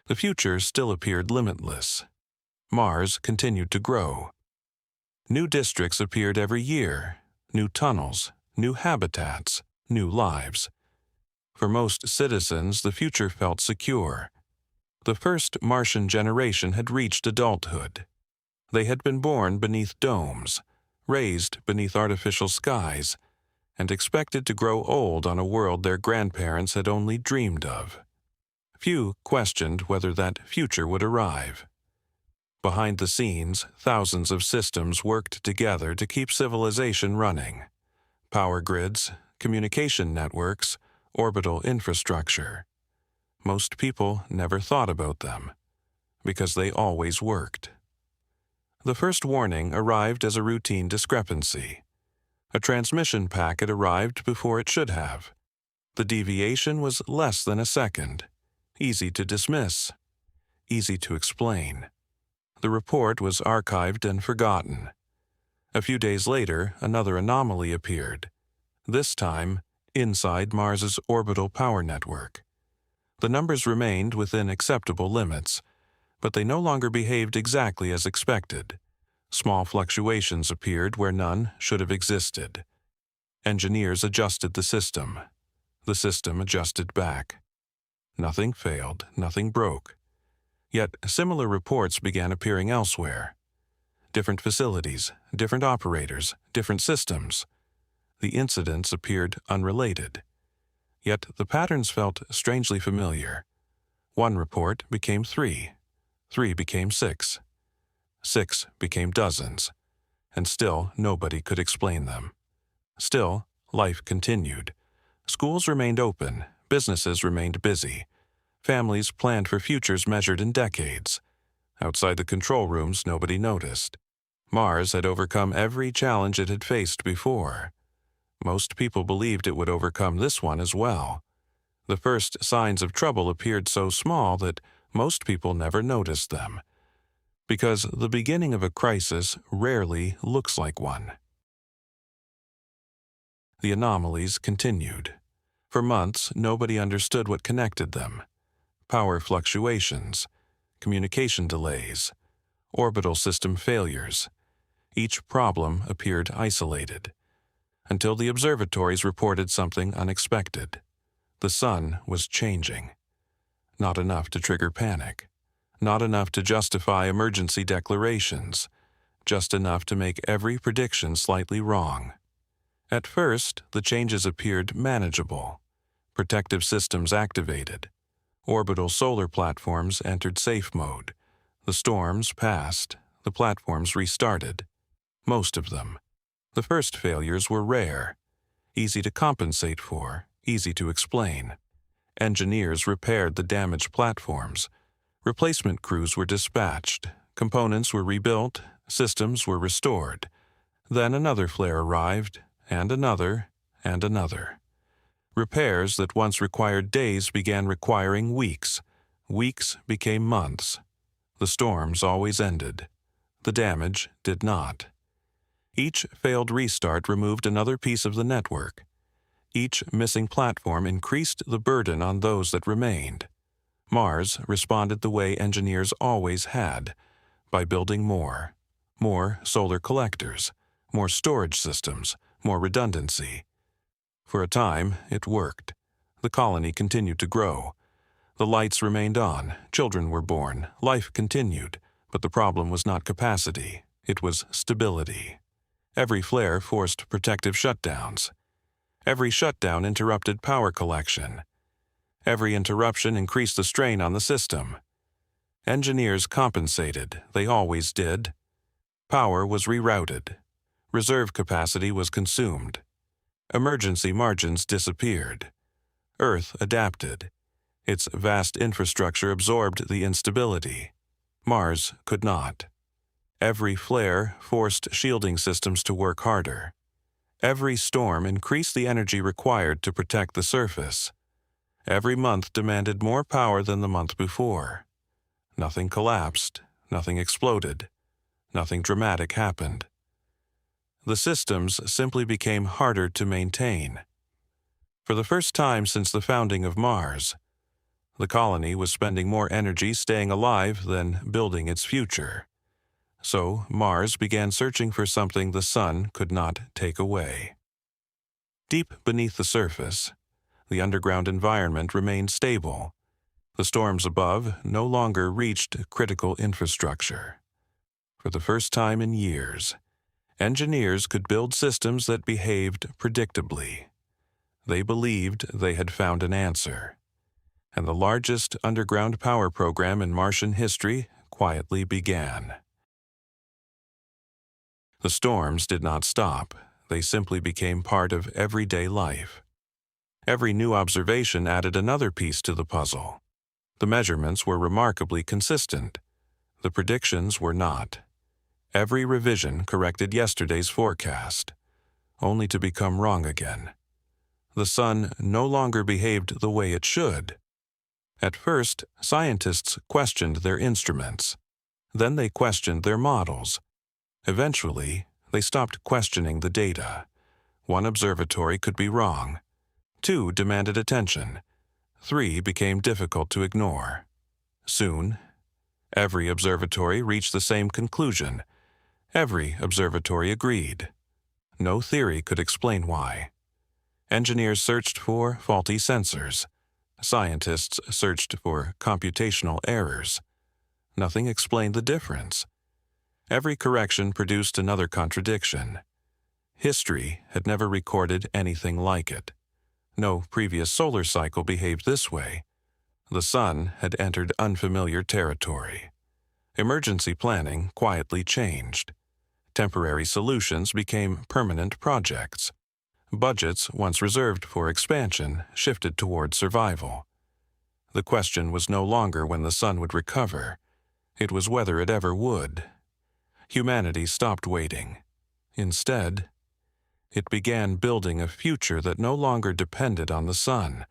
The future still appeared limitless. Mars continued to grow. New districts appeared every year, new tunnels, new habitats, new lives. For most citizens, the future felt secure. The first Martian generation had reached adulthood. They had been born beneath domes, raised beneath artificial skies, and expected to grow old on a world their grandparents had only dreamed of. Few questioned whether that future would arrive. Behind the scenes, thousands of systems worked together to keep civilization running. Power grids, communication networks, orbital infrastructure. Most people never thought about them, because they always worked. The first warning arrived as a routine discrepancy. A transmission packet arrived before it should have. The deviation was less than a second. Easy to dismiss. Easy to explain. The report was archived and forgotten. A few days later, another anomaly appeared. This time, inside Mars's orbital power network. The numbers remained within acceptable limits, but they no longer behaved exactly as expected. Small fluctuations appeared where none should have existed. Engineers adjusted the system. The system adjusted back. Nothing failed, nothing broke. Yet similar reports began appearing elsewhere. Different facilities, different operators, different systems. The incidents appeared unrelated. Yet the patterns felt strangely familiar. One report became 3. 3 became 6. 6 became dozens. And still nobody could explain them. Still, life continued. Schools remained open, businesses remained busy. Families planned for futures measured in decades. Outside the control rooms, nobody noticed. Mars had overcome every challenge it had faced before. Most people believed it would overcome this one as well. The first signs of trouble appeared so small that most people never noticed them, because the beginning of a crisis rarely looks like one. The anomalies continued. For months, nobody understood what connected them. Power fluctuations, communication delays, orbital system failures. Each problem appeared isolated, until the observatories reported something unexpected. The sun was changing. Not enough to trigger panic. Not enough to justify emergency declarations. Just enough to make every prediction slightly wrong. At first, the changes appeared manageable. Protective systems activated. Orbital solar platforms entered safe mode. The storms passed. The platforms restarted. Most of them. The first failures were rare, easy to compensate for, easy to explain. Engineers repaired the damaged platforms. Replacement crews were dispatched. Components were rebuilt. Systems were restored. Then another flare arrived, and another, and another. Repairs that once required days began requiring weeks. Weeks became months. The storms always ended. The damage did not. Each failed restart removed another piece of the network. Each missing platform increased the burden on those that remained. Mars responded the way engineers always had, by building more. More solar collectors, more storage systems, more redundancy. For a time, it worked. The colony continued to grow. The lights remained on, children were born, life continued, but the problem was not capacity, it was stability. Every flare forced protective shutdowns. Every shutdown interrupted power collection. Every interruption increased the strain on the system. Engineers compensated, they always did. Power was rerouted. Reserve capacity was consumed. Emergency margins disappeared. Earth adapted. Its vast infrastructure absorbed the instability. Mars could not. Every flare forced shielding systems to work harder. Every storm increased the energy required to protect the surface. Every month demanded more power than the month before. Nothing collapsed, nothing exploded, nothing dramatic happened. The systems simply became harder to maintain. For the first time since the founding of Mars, The colony was spending more energy staying alive than building its future. So Mars began searching for something the sun could not take away. Deep beneath the surface, the underground environment remained stable. The storms above no longer reached critical infrastructure. For the first time in years, engineers could build systems that behaved predictably. They believed they had found an answer. And the largest underground power program in Martian history quietly began. The storms did not stop. They simply became part of everyday life. Every new observation added another piece to the puzzle. The measurements were remarkably consistent. The predictions were not. Every revision corrected yesterday's forecast, only to become wrong again. The sun no longer behaved the way it should. At first, scientists questioned their instruments. Then they questioned their models. Eventually, they stopped questioning the data. One observatory could be wrong. 2 demanded attention. 3 became difficult to ignore. Soon, every observatory reached the same conclusion. Every observatory agreed. No theory could explain why. Engineers searched for faulty sensors. Scientists searched for computational errors. Nothing explained the difference. Every correction produced another contradiction. History had never recorded anything like it. No previous solar cycle behaved this way. The sun had entered unfamiliar territory. Emergency planning quietly changed. Temporary solutions became permanent projects. Budgets once reserved for expansion shifted toward survival. The question was no longer when the sun would recover. It was whether it ever would. Humanity stopped waiting. Instead, it began building a future that no longer depended on the sun.